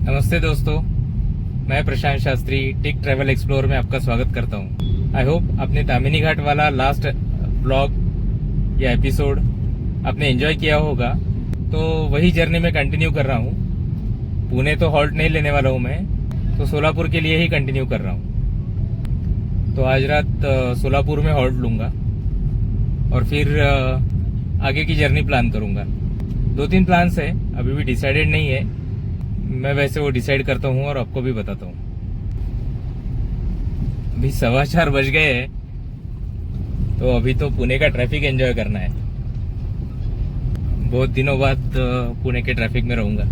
नमस्ते दोस्तों, मैं प्रशांत शास्त्री टिक ट्रैवल एक्सप्लोर में आपका स्वागत करता हूं। आई होप आपने तामिनी घाट वाला लास्ट ब्लॉग या एपिसोड आपने एंजॉय किया होगा। तो वही जर्नी में कंटिन्यू कर रहा हूं। पुणे तो हॉल्ट नहीं लेने वाला हूं मैं, तो सोलापुर के लिए ही कंटिन्यू कर रहा हूं। तो आज रात सोलापुर में हॉल्ट लूंगा और फिर आगे की जर्नी प्लान करूंगा। 2-3 प्लान्स है, अभी भी डिसाइडेड नहीं है। मैं वैसे वो डिसाइड करता हूँ और आपको भी बताता हूँ। अभी 4:15 बज गए हैं, तो अभी तो पुणे का ट्रैफिक एंजॉय करना है। बहुत दिनों बाद पुणे के ट्रैफिक में रहूंगा।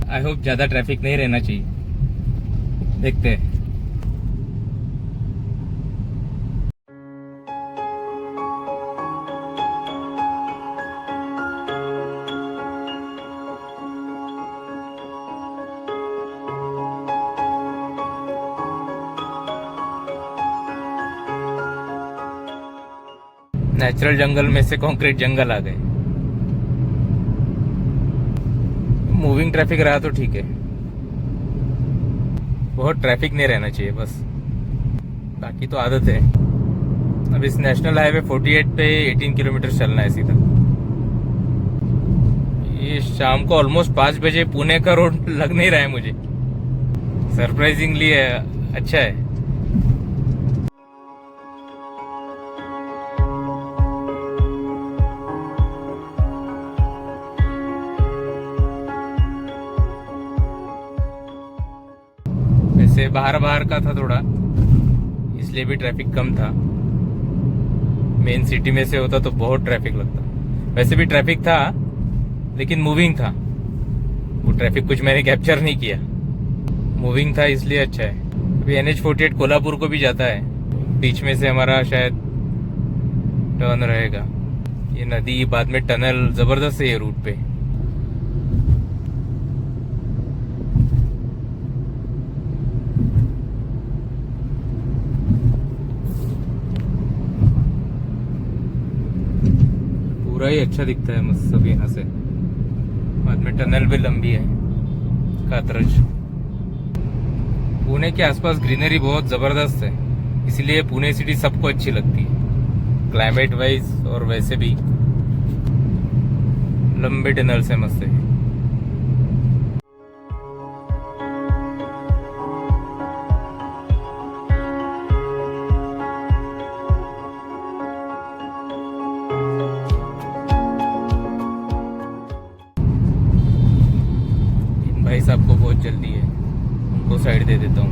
आई होप ज्यादा ट्रैफिक नहीं रहना चाहिए, देखते हैं। नेचुरल जंगल में से कंक्रीट जंगल आ गए। मूविंग ट्रैफिक रहा तो ठीक है, बहुत ट्रैफिक नहीं रहना चाहिए बस, बाकी तो आदत है। अब इस नेशनल हाईवे 48 पे 18 किलोमीटर चलना है सीधा। ये शाम को ऑलमोस्ट 5 बजे पुणे का रोड लग नहीं रहा है मुझे, सरप्राइजिंगली अच्छा है। वैसे बाहर का था थोड़ा, इसलिए भी ट्रैफिक कम था। मेन सिटी में से होता तो बहुत ट्रैफिक लगता। वैसे भी ट्रैफिक था, लेकिन मूविंग था। वो ट्रैफिक कुछ मैंने कैप्चर नहीं किया, मूविंग था, इसलिए अच्छा है। अभी NH48 कोल्हापुर को भी जाता है, बीच में से हमारा शायद टर्न रहेगा। ये नदी बाद में टनल, जबरदस्त है ये रूट पे। पूरा ही अच्छा दिखता है मस्त सब यहाँ से। बाद में टनल भी लंबी है, कातरज। पुणे के आसपास ग्रीनरी बहुत जबरदस्त है, इसलिए पुणे सिटी सबको अच्छी लगती है, क्लाइमेट वाइज और वैसे भी। लंबे टनल से मस्त है। भाई साहब को बहुत जल्दी है, उनको साइड दे देता हूँ।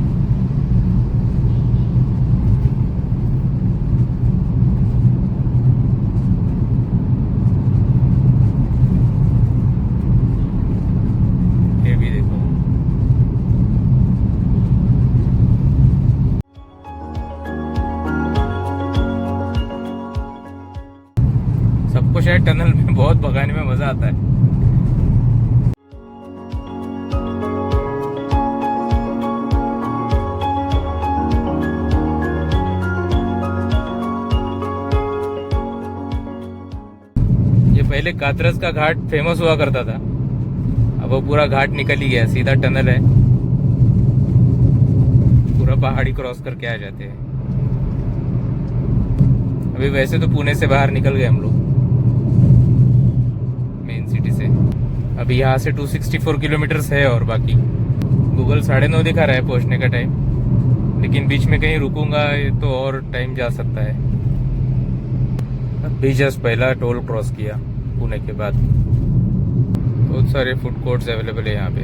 ये भी देखो, सबको शायद टनल में बहुत भगाने में मजा आता है। पहले कातरस का घाट फेमस हुआ करता था, अब वो पूरा घाट निकल ही गया, सीधा टनल है। पूरा पहाड़ी क्रॉस करके आ जाते हैं। अभी वैसे तो पुणे से बाहर निकल गए हम लोग, मेन सिटी से। अभी यहाँ से 264 किलोमीटर है और बाकी गूगल 9:30 दिखा रहा है पहुंचने का टाइम, लेकिन बीच में कहीं रुकूंगा तो और टाइम जा सकता है। अभी जस्ट पहला टोल क्रॉस किया पुणे के बाद। बहुत सारे फूड कोर्ट्स अवेलेबल है यहाँ पे।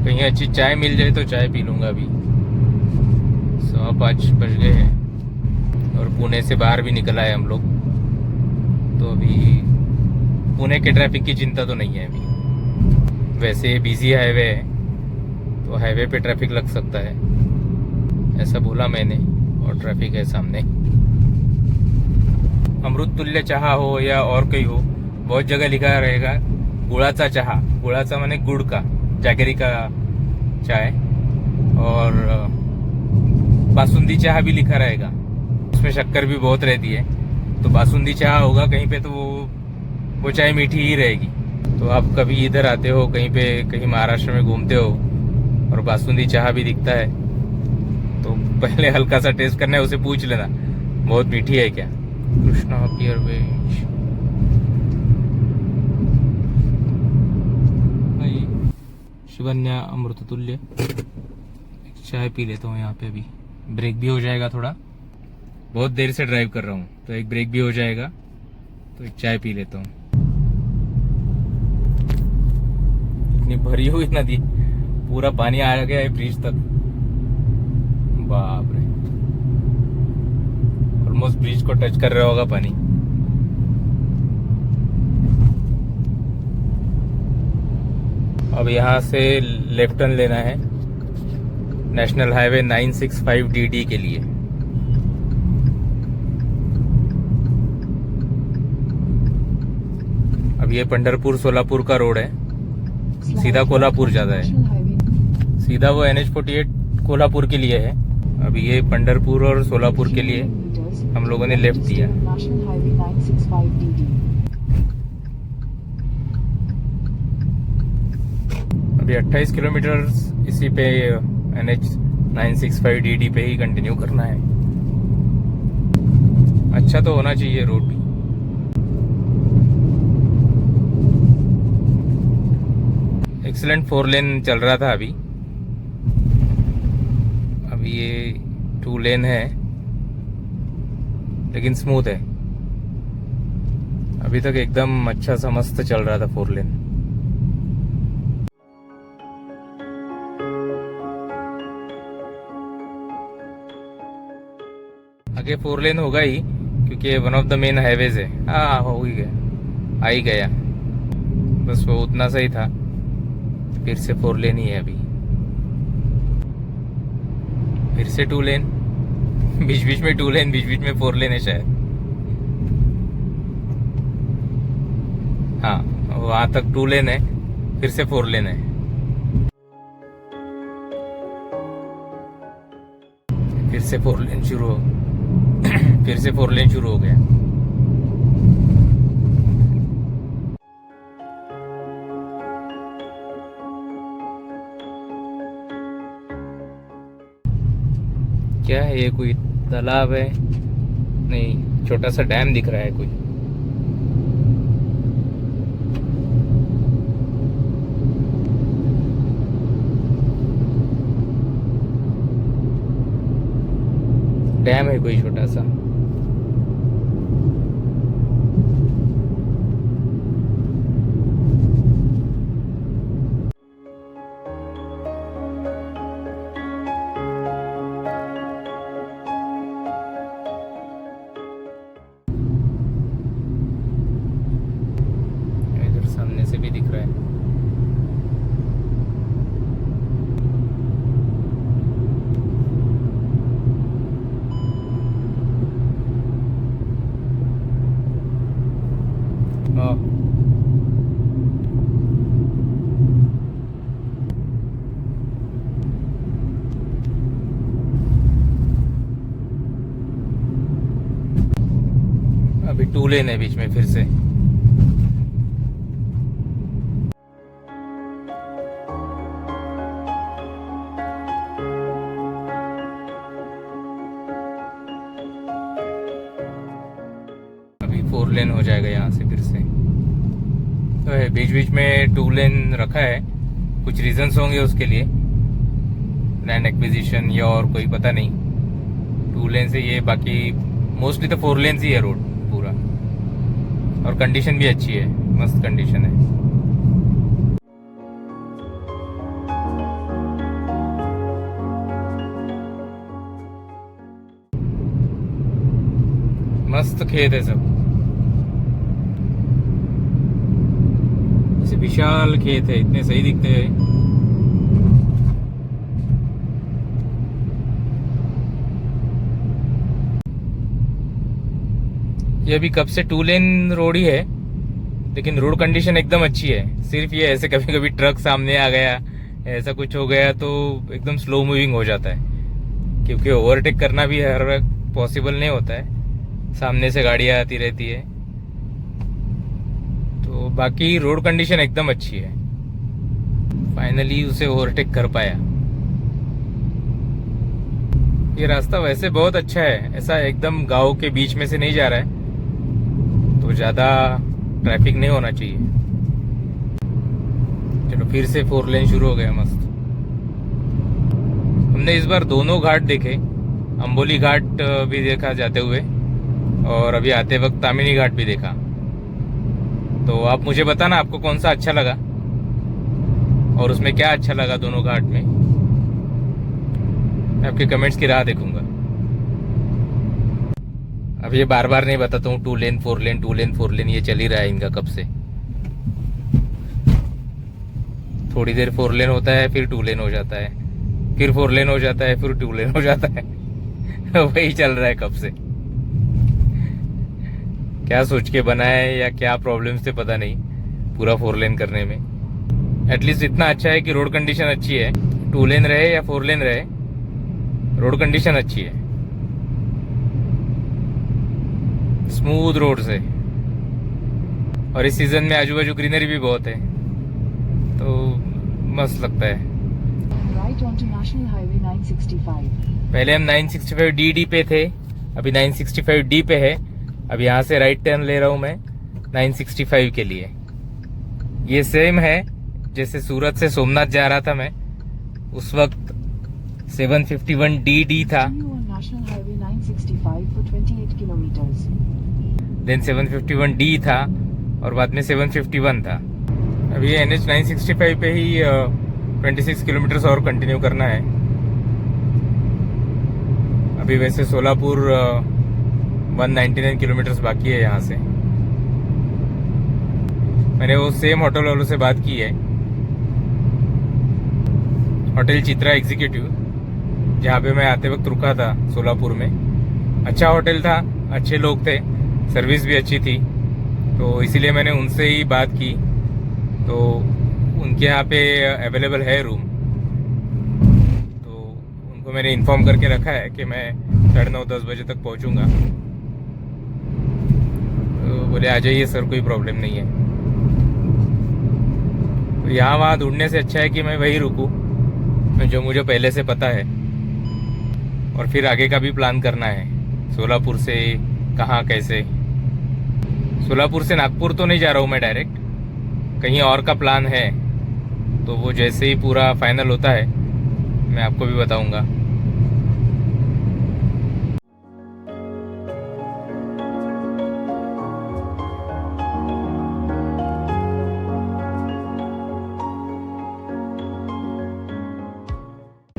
कहीं अच्छी चाय मिल जाए तो चाय पी लूंगा। अभी 5:15 बज गए हैं और पुणे से बाहर भी निकल आए हम लोग, तो अभी पुणे के ट्रैफिक की चिंता तो नहीं है अभी। वैसे बिजी हाईवे है, तो हाईवे पे ट्रैफिक लग सकता है, ऐसा बोला मैंने, और ट्रैफिक है सामने। अमृत तुल्य चाह हो या और कोई हो, बहुत जगह लिखा रहेगा गुड़ाचा चाह। गुड़ाचा माने गुड़ का, जैगरी का चाय। और बासुंदी चाह भी लिखा रहेगा, उसमें शक्कर भी बहुत रहती है। तो बासुंदी चाह होगा कहीं पे तो वो चाय मीठी ही रहेगी। तो आप कभी इधर आते हो कहीं पे, कहीं महाराष्ट्र में घूमते हो और बासुंदी चाह भी दिखता है तो पहले हल्का सा टेस्ट करना है, उसे पूछ लेना बहुत मीठी है क्या। कृष्णा पियर वेज शिवन्या अमृततुल्य। चाय पी लेता हूँ यहाँ पे, अभी ब्रेक भी हो जाएगा थोड़ा, बहुत देर से ड्राइव कर रहा हूँ तो एक ब्रेक भी हो जाएगा, तो एक चाय पी लेता हूँ। इतनी भरी हुई नदी, पूरा पानी आ गया है ब्रिज तक, बाप रे, ऑलमोस्ट ब्रिज को टच कर रहा होगा पानी। अब यहाँ से लेफ्ट टर्न लेना है नेशनल हाईवे 965 DD के लिए। अब ये पंढरपुर सोलापुर का रोड है, सीधा कोल्हापुर जाता है, सीधा वो NH48 कोल्हापुर के लिए है। अब ये पंढरपुर और सोलापुर के लिए हम लोगों ने लेफ्ट दिया। अभी 28 किलोमीटर इसी पे NH 965 DD पे ही कंटिन्यू करना है। अच्छा तो होना चाहिए रोड भी। एक्सीलेंट 4 लेन चल रहा था अभी ये 2 लेन है लेकिन स्मूथ है। अभी तक एकदम अच्छा सा मस्त चल रहा था 4 लेन। आगे 4 लेन होगा ही क्योंकि one of the main highways है। हाँ हो ही गया, आ ही गया, बस वो उतना सही था। फिर से 4 लेन ही है अभी, फिर से 2 लेन, बीच बीच में 2 लेन, बीच बीच में 4 लेन है शायद। हाँ वहां तक 2 लेन है, फिर से 4 लेन है। फिर से 4 लेन शुरू हो फिर से 4 लेन शुरू हो गया। क्या है ये, कोई तालाब है? नहीं, छोटा सा डैम दिख रहा है कोई। डैम है कोई छोटा सा। इधर सामने से भी दिख रहा है। अभी 2 लेन है बीच में फिर से। अभी 4 लेन हो जाएगा यहाँ से फिर से। तो बीच बीच में 2 लेन रखा है, कुछ रीजंस होंगे उसके लिए, लैंड एक्विजिशन या और कोई पता नहीं। 2 लेन से ये, बाकी मोस्टली तो 4 लेन ही है रोड पूरा। और कंडीशन भी अच्छी है, मस्त कंडीशन है। मस्त खेत है सब, ऐसे विशाल खेत है, इतने सही दिखते हैं। ये अभी कब से 2 लेन रोड ही है, लेकिन रोड कंडीशन एकदम अच्छी है। सिर्फ ये ऐसे कभी कभी ट्रक सामने आ गया, ऐसा कुछ हो गया तो एकदम स्लो मूविंग हो जाता है। क्योंकि ओवरटेक करना भी हर वक्त पॉसिबल नहीं होता है, सामने से गाड़ियाँ आती रहती है। तो बाकी रोड कंडीशन एकदम अच्छी है, फाइनली उसे ओवरटेक कर पाया। ये रास्ता वैसे बहुत अच्छा है, ऐसा एकदम गांव के बीच में से नहीं जा रहा है, तो ज़्यादा ट्रैफिक नहीं होना चाहिए। चलो फिर से 4 लेन शुरू हो गया, मस्त। हमने इस बार दोनों घाट देखे, अंबोली घाट भी देखा जाते हुए, और अभी आते वक्त तामिनी घाट भी देखा। तो आप मुझे बताना आपको कौन सा अच्छा लगा और उसमें क्या अच्छा लगा दोनों घाट में। मैं आपके कमेंट्स की राह देखूंगा। अब ये बार बार नहीं बताता हूँ 2 लेन 4 लेन 2 लेन 4 लेन, ये चल ही रहा है इनका कब से। थोड़ी देर 4 लेन होता है, फिर 2 लेन हो जाता है, फिर 4 लेन हो जाता है, फिर 2 लेन हो जाता है। वही चल रहा है कब से। क्या सोच के बना है या क्या प्रॉब्लम थे पता नहीं, पूरा 4 लेन करने में। एटलीस्ट इतना अच्छा है कि रोड कंडीशन अच्छी है, 2 लेन रहे या 4 लेन रहे, रोड कंडीशन अच्छी है, स्मूथ रोड से। और इस सीजन में आजू बाजू ग्रीनरी भी बहुत है, तो मस्त लगता है। Right onto National Highway 965. पहले हम 965D पे थे, अभी 965D पे है। अब यहाँ से राइट टर्न ले रहा हूँ मैं 965 के लिए। ये सेम है जैसे सूरत से सोमनाथ जा रहा था मैं, उस वक्त 751DD था, Continue on National Highway 965 for 28 kilometers. Then 751D था, और बाद में 751 था। अभी NH 965 पे ही 26 किलोमीटर और कंटिन्यू करना है। अभी वैसे सोलापुर 199 किलोमीटर बाकी है यहाँ से। मैंने वो सेम होटल वालों से बात की है, होटल चित्रा एग्जीक्यूटिव, जहाँ पे मैं आते वक्त रुका था सोलापुर में। अच्छा होटल था, अच्छे लोग थे, सर्विस भी अच्छी थी, तो इसीलिए मैंने उनसे ही बात की। तो उनके यहाँ पे अवेलेबल है रूम, तो उनको मैंने इन्फॉर्म करके रखा है कि मैं 9:30-10 बजे तक पहुँचूँगा। तो बोले आ जाइए सर, कोई प्रॉब्लम नहीं है। तो यहाँ वहाँ ढूंढने से अच्छा है कि मैं वही रुकूँ जो मुझे पहले से पता है, और फिर आगे का भी प्लान करना है। सोलापुर से कहाँ कैसे, सोलापुर से नागपुर तो नहीं जा रहा हूँ मैं डायरेक्ट, कहीं और का प्लान है। तो वो जैसे ही पूरा फाइनल होता है मैं आपको भी बताऊंगा।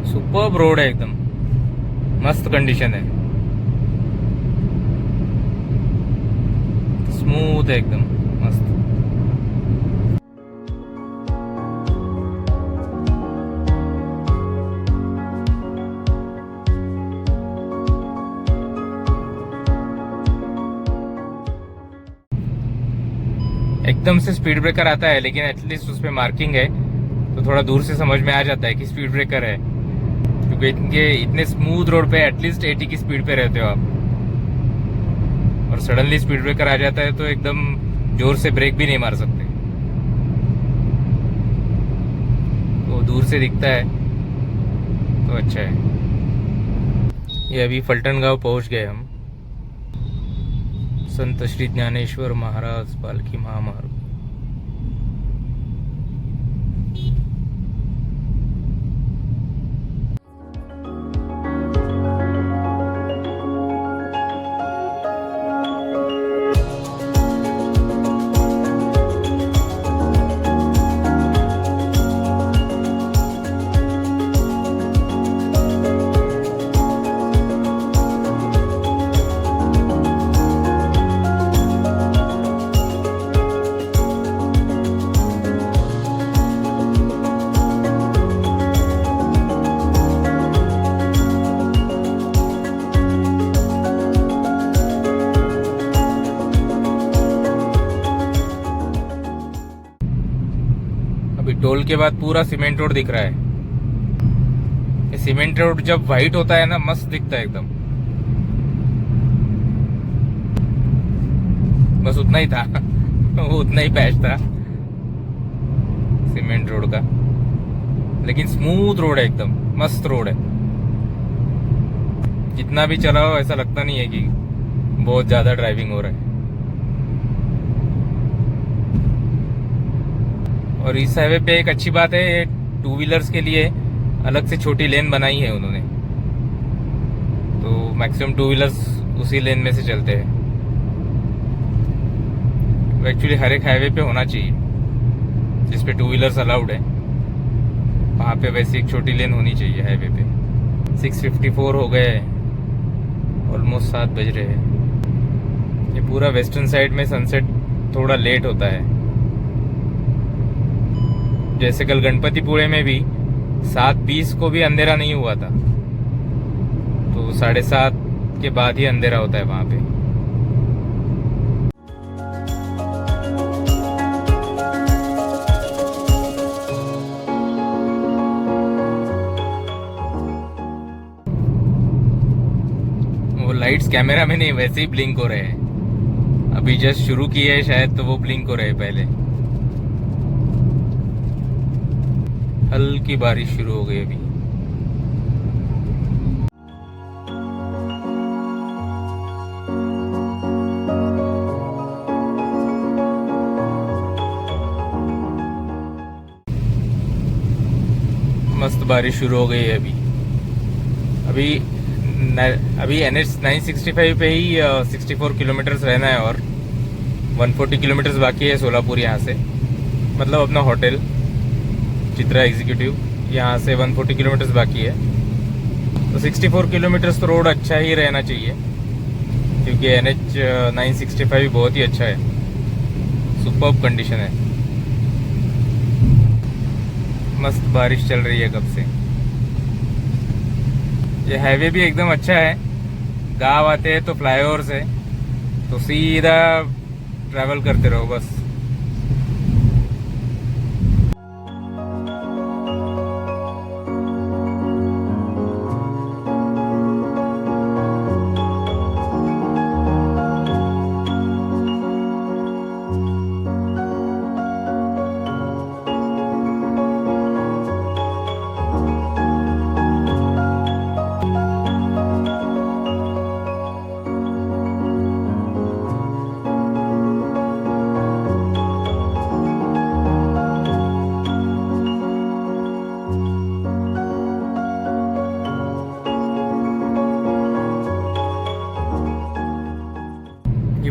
सुपर्ब रोड है, एकदम मस्त कंडीशन है, स्मूथ है एकदम मस्त। एकदम से स्पीड ब्रेकर आता है, लेकिन एटलीस्ट उस पे मार्किंग है, तो थोड़ा दूर से समझ में आ जाता है कि स्पीड ब्रेकर है। क्योंकि इतने स्मूथ रोड पे एटलीस्ट 80 की स्पीड पे रहते हो आप, और सडनली स्पीड ब्रेकर आ जाता है तो एकदम जोर से ब्रेक भी नहीं मार सकते। तो दूर से दिखता है तो अच्छा है। ये अभी फलटन गांव पहुंच गए हम। संत श्री ज्ञानेश्वर महाराज पालकी महामार्ग। अभी टोल के बाद पूरा सीमेंट रोड दिख रहा है। सीमेंट रोड जब वाइट होता है ना, मस्त दिखता है एकदम। बस उतना ही था वो उतना ही पैच था सीमेंट रोड का, लेकिन स्मूथ रोड है, एकदम मस्त रोड है। जितना भी चलाओ ऐसा लगता नहीं है कि बहुत ज्यादा ड्राइविंग हो रहा है। और इस हाईवे पे एक अच्छी बात है, टू व्हीलर्स के लिए अलग से छोटी लेन बनाई है उन्होंने, तो मैक्सिमम टू व्हीलर्स उसी लेन में से चलते हैं। एक्चुअली हर एक हाईवे पे होना चाहिए जिस पे टू व्हीलर्स अलाउड है, वहाँ पे वैसे एक छोटी लेन होनी चाहिए हाईवे पे। 6:54 हो गए, ऑलमोस्ट 7 बज रहे हैं। ये पूरा वेस्टर्न साइड में सनसेट थोड़ा लेट होता है। जैसे कल गणपतिपुरे में भी 7:20 को भी अंधेरा नहीं हुआ था, तो 7:30 के बाद ही अंधेरा होता है वहाँ पे। लाइट्स कैमरा में नहीं, वैसे ही ब्लिंक हो रहे हैं। अभी जस्ट शुरू किए है शायद, तो वो ब्लिंक हो रहे हैं पहले। हल्की बारिश शुरू हो गई अभी। मस्त बारिश शुरू हो गई है अभी NH 965 पे ही 64 किलोमीटर्स रहना है और 140 किलोमीटर्स बाकी है सोलापुर यहाँ से, मतलब अपना होटल चित्रा एग्जीक्यूटिव यहाँ से 140 किलोमीटर्स बाकी है। तो 64 किलोमीटर्स तो रोड अच्छा ही रहना चाहिए, क्योंकि NH 965 बहुत ही अच्छा है, सुपर्ब कंडीशन है। मस्त बारिश चल रही है कब से। ये हाईवे भी एकदम अच्छा है, गांव आते हैं तो फ्लाईओवर से तो सीधा ट्रैवल करते रहो बस।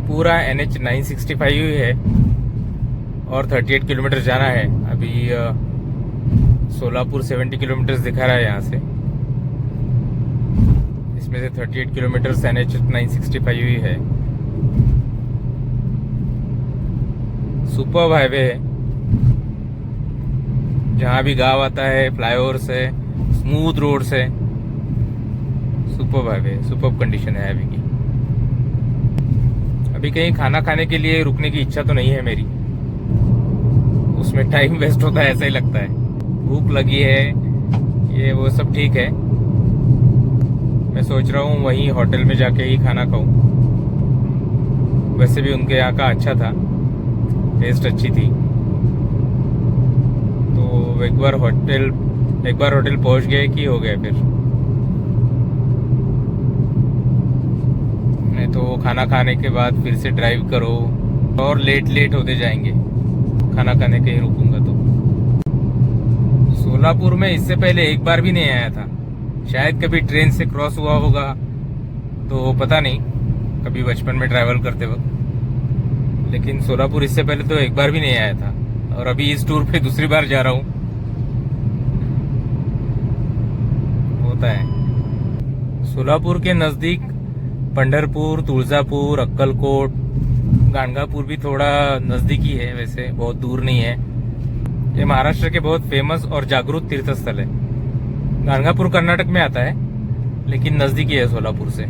पूरा NH 965 ही है और 38 किलोमीटर जाना है। अभी सोलापुर 70 किलोमीटर दिखा रहा है यहाँ से, इसमें से 38 किलोमीटर NH 965 ही है। सुपर्ब हाईवे है, जहाँ भी गांव आता है फ्लाईओवर से, स्मूथ रोड से, सुपर्ब हाईवे, सुपर्ब कंडीशन है हाईवे की। अभी कहीं खाना खाने के लिए रुकने की इच्छा तो नहीं है मेरी, उसमें टाइम वेस्ट होता है ऐसा ही लगता है। भूख लगी है, ये वो सब ठीक है, मैं सोच रहा हूँ वहीं होटल में जाके ही खाना खाऊं। वैसे भी उनके यहाँ का अच्छा था, टेस्ट अच्छी थी, तो एक बार होटल पहुंच गए कि हो गया फिर। तो खाना खाने के बाद फिर से ड्राइव करो और लेट होते जाएंगे, खाना खाने के ही रुकूंगा। तो सोलापुर में इससे पहले एक बार भी नहीं आया था, शायद कभी ट्रेन से क्रॉस हुआ होगा, तो पता नहीं, कभी बचपन में ट्रैवल करते वक्त। लेकिन सोलापुर इससे पहले तो एक बार भी नहीं आया था, और अभी इस टूर पे दूसरी बार जा रहा हूँ। होता है सोलापुर के नजदीक पंढरपुर, तुळजापुर, अक्कलकोट, गाणगापुर भी थोड़ा नजदीकी है, वैसे बहुत दूर नहीं है। ये महाराष्ट्र के बहुत फेमस और जागरूक तीर्थ स्थल है। गाणगापुर कर्नाटक में आता है, लेकिन नजदीकी है सोलापुर से।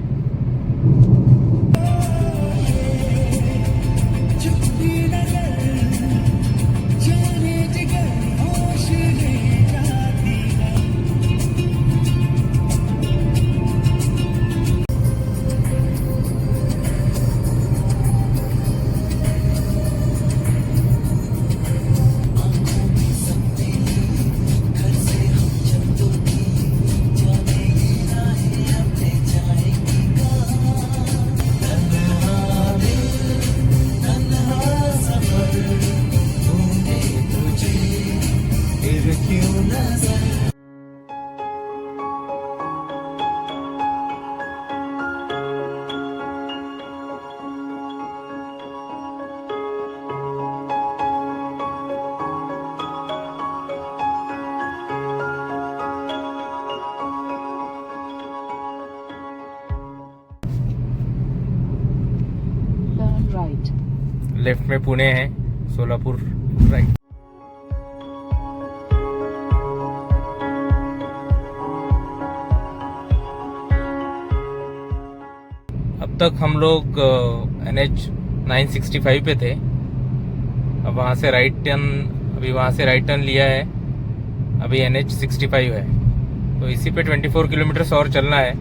लेफ्ट में पुणे है, सोलापुर राइट। अब तक हम लोग NH 965 पे थे। अब वहाँ से राइट टर्न लिया है। अभी NH 65 है, तो इसी पे 24 किलोमीटर और चलना है।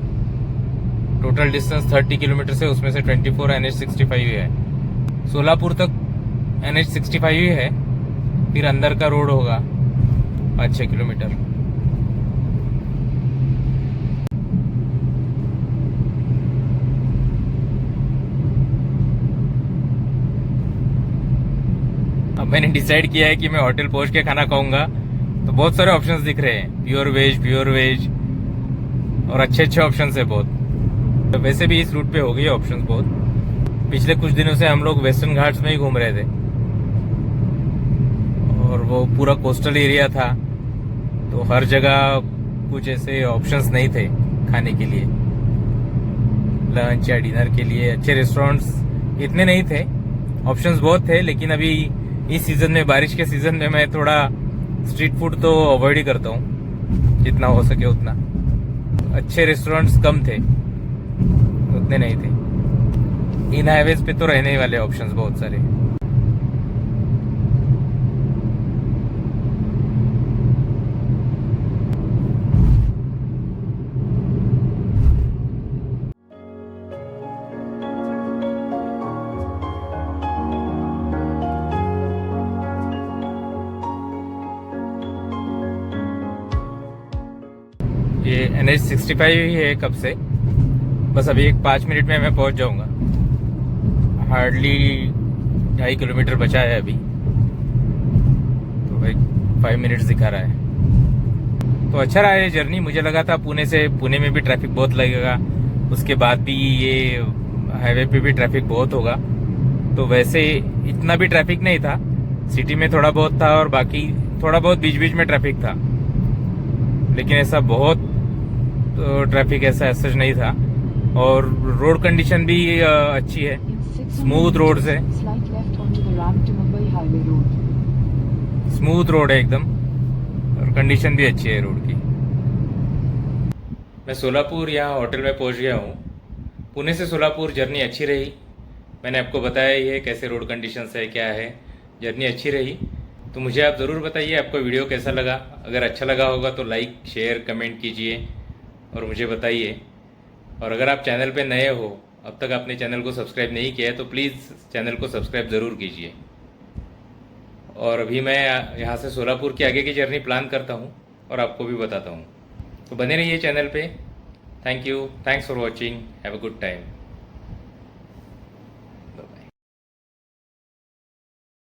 टोटल डिस्टेंस 30 किलोमीटर से, उसमें से 24 NH 65 है। सोलापुर तक NH 65 ही है, फिर अंदर का रोड होगा 5-6 किलोमीटर। अब मैंने डिसाइड किया है कि मैं होटल पहुंच के खाना खाऊंगा, तो बहुत सारे ऑप्शंस दिख रहे हैं, प्योर वेज और अच्छे ऑप्शंस है बहुत। तो वैसे भी इस रूट पे हो गई है ऑप्शंस बहुत। पिछले कुछ दिनों से हम लोग वेस्टर्न घाट्स में ही घूम रहे थे, और वो पूरा कोस्टल एरिया था, तो हर जगह कुछ ऐसे ऑप्शंस नहीं थे खाने के लिए, लंच या डिनर के लिए। अच्छे रेस्टोरेंट्स इतने नहीं थे, ऑप्शंस बहुत थे, लेकिन अभी इस सीजन में, बारिश के सीजन में, मैं थोड़ा स्ट्रीट फूड तो अवॉइड ही करता हूँ, जितना हो सके उतना। अच्छे रेस्टोरेंट्स कम थे, उतने नहीं थे। इन हाईवेज पे तो रहने वाले ऑप्शंस बहुत सारे। ये NH 65 ही है कब से, बस अभी 5 मिनट में मैं पहुंच जाऊंगा। हार्डली 2.5 किलोमीटर बचा है अभी, तो भाई 5 मिनट्स दिखा रहा है। तो अच्छा रहा है जर्नी। मुझे लगा था पुणे में भी ट्रैफिक बहुत लगेगा, उसके बाद भी ये हाईवे पे भी ट्रैफिक बहुत होगा। तो वैसे इतना भी ट्रैफिक नहीं था, सिटी में थोड़ा बहुत था और बाकी थोड़ा बहुत बीच बीच में ट्रैफिक था, लेकिन ऐसा बहुत ट्रैफिक ऐसा सच नहीं था। और रोड कंडीशन भी अच्छी है, स्मूथ रोड है, स्मूथ रोड है एकदम, और कंडीशन भी अच्छी है रोड की। मैं सोलापुर यहाँ होटल में पहुँच गया हूँ। पुणे से सोलापुर जर्नी अच्छी रही, मैंने आपको बताया ही है कैसे रोड कंडीशंस है, क्या है। जर्नी अच्छी रही, तो मुझे आप ज़रूर बताइए आपको वीडियो कैसा लगा। अगर अच्छा लगा होगा तो लाइक, शेयर, कमेंट कीजिए और मुझे बताइए। और अगर आप चैनल पे नए हो, अब तक आपने चैनल को सब्सक्राइब नहीं किया है, तो प्लीज़ चैनल को सब्सक्राइब ज़रूर कीजिए। और अभी मैं यहाँ से सोलापुर की आगे की जर्नी प्लान करता हूँ और आपको भी बताता हूँ, तो बने रहिए चैनल पे। Thank you, thanks for watching, have a good time.